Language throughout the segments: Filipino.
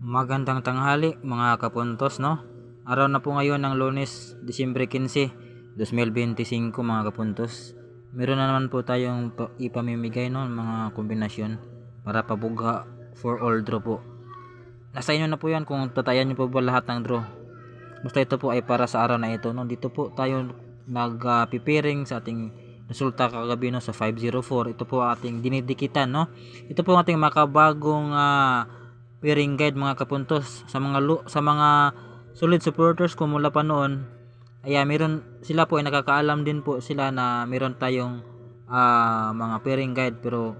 Magandang tanghali mga kapuntos, no? Araw na po ngayon ng Lunes, Disyembre 15, 2025 mga kapuntos. Meron na naman po tayong ipamimigay, no, mga kombinasyon para pabugha for all draw po. Nasa inyo na po yan kung tatayan nyo po ba lahat ng draw. Basta ito po ay para sa araw na ito, no? Dito po tayo nagpipiring sa ating resulta kagabi, no, sa 504. Ito po ating dinidikitan, no? Ito po ating makabagong pairing guide mga kapuntos sa mga solid supporters ko mula pa noon. Ay meron sila po ay nakakaalam din po sila na meron tayong mga pairing guide, pero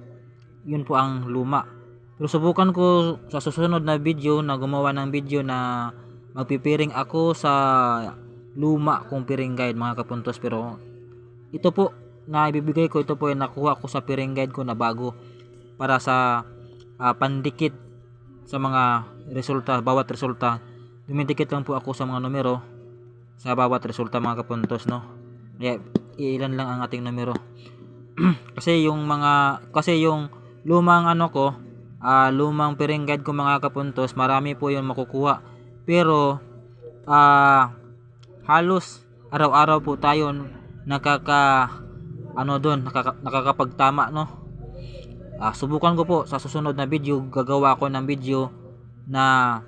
yun po ang luma. Pero subukan ko sa susunod na video na gumawa ng video na magpipiring ako sa luma kong pairing guide mga kapuntos. Pero ito po na ibibigay ko, ito po ay nakuha ko sa pairing guide ko na bago para sa pandikit sa mga resulta, bawat resulta. Dumidikit lang po ako sa mga numero sa bawat resulta mga kapuntos, no? Kaya ilan lang ang ating numero. kasi yung lumang lumang pairing guide ko mga kapuntos, marami po yung makukuha. Pero halos araw-araw po tayo nakakapagtama, no? Subukan ko po sa susunod na video, gagawa ako ng video na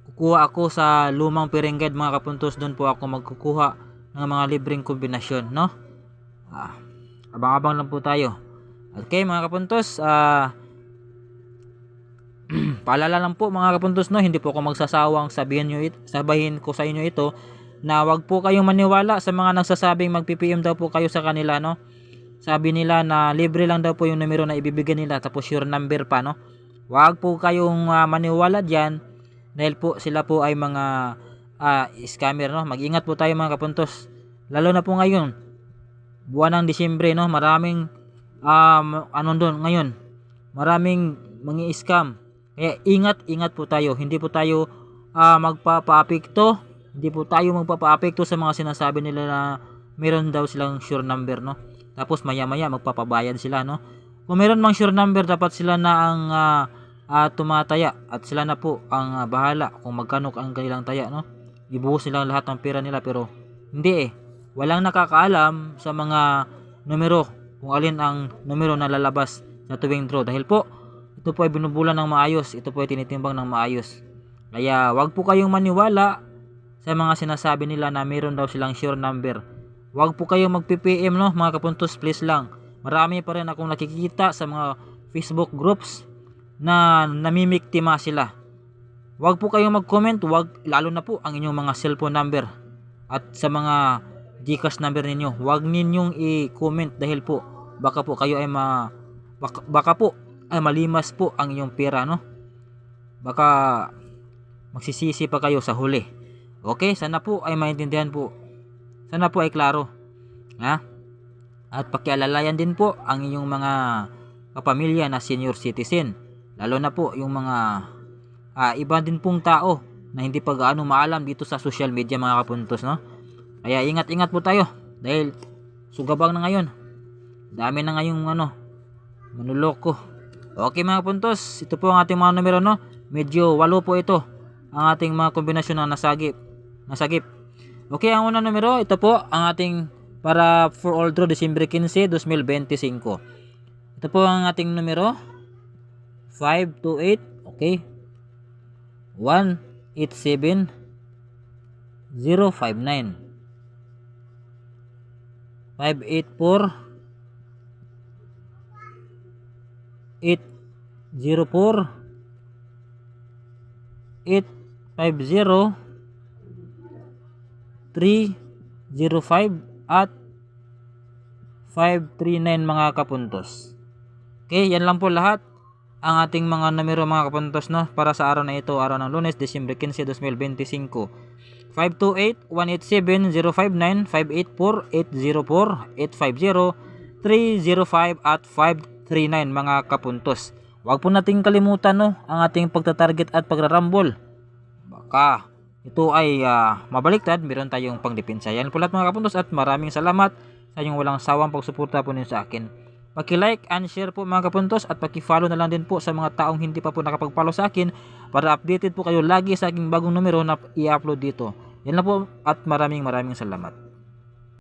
kukuha ako sa lumang pairing guide mga kapuntos. Doon po ako magkukuha ng mga libreng kombinasyon, no? Abang-abang lang po tayo. Okay mga kapuntos, paalala lang po mga kapuntos, no, hindi po ako magsasawang sabihin ko sa inyo ito na wag po kayong maniwala sa mga nagsasabing mag-PPM daw po kayo sa kanila, no? Sabi nila na libre lang daw po yung numero na ibibigay nila, tapos your number pa, no? Wag po kayong maniwala diyan dahil po sila po ay mga scammer, no? Mag-ingat po tayo mga kapuntos. Lalo na po ngayon, buwan ng Disyembre, no? Maraming ngayon, maraming mangi-scam. Kaya ingat po tayo. Hindi po tayo magpapa-apekto. Hindi po tayo magpapa-apekto sa mga sinasabi nila na meron daw silang sure number, no? Tapos maya-maya magpapabayad sila, no? Kung meron mang sure number, dapat sila na ang tumataya at sila na po ang bahala kung magkano ang kanilang taya, no? Ibuhos nila lahat ng pera nila, pero hindi walang nakakaalam sa mga numero kung alin ang numero na lalabas sa tuwing draw, dahil po ito po ay binubulan ng maayos, ito po ay tinitimbang ng maayos. Kaya wag po kayong maniwala sa mga sinasabi nila na meron daw silang sure number. Wag po kayong mag-PPM, no, mga kapuntos, please lang. Marami pa rin akong nakikita sa mga Facebook groups na namimiktima sila. Wag po kayong mag-comment, lalo na po ang inyong mga cellphone number at sa mga GCash number ninyo. Wag ninyong i-comment dahil po baka po kayo ay malimas po ang inyong pera, no? Baka magsisisi pa kayo sa huli. Okay, sana po ay maintindihan po. Sana po ay klaro. At pakialalayan din po ang inyong mga kapamilya na senior citizen. Lalo na po yung mga iba din pong tao na hindi pa gaano maalam dito sa social media mga kapuntos, no? Kaya ingat-ingat po tayo dahil sugabang na ngayon. Dami na ngayong manuloko. Okay mga kapuntos, ito po ang ating mga numero, no? Medyo 8 po ito ang ating mga kombinasyon na nasagip. Okay, ang unang numero, ito po ang ating para for all draw Disyembre 15, 2025. Ito po ang ating numero 528, okay? 187 059 584 804 850 305 at 539 mga kapuntos. Okay, yan lang po lahat ang ating mga numero mga kapuntos, no, para sa araw na ito, araw ng Lunes, Disyembre 15, 2025. 528 187 059 584 804 850 305 at 539 mga kapuntos. Huwag po nating kalimutan, no, ang ating pagtatarget at pagrarambol. Baka ito ay mabaliktad, meron tayong pangdepensa. Yan po lahat mga kapuntos, at maraming salamat sa inyong walang sawang pagsuporta po ninyo sa akin. Paki-like and share po mga kapuntos at paki-follow na lang din po sa mga taong hindi pa po nakapag-follow sa akin para updated po kayo lagi sa aking bagong numero na i-upload dito. Yan lang po at maraming salamat.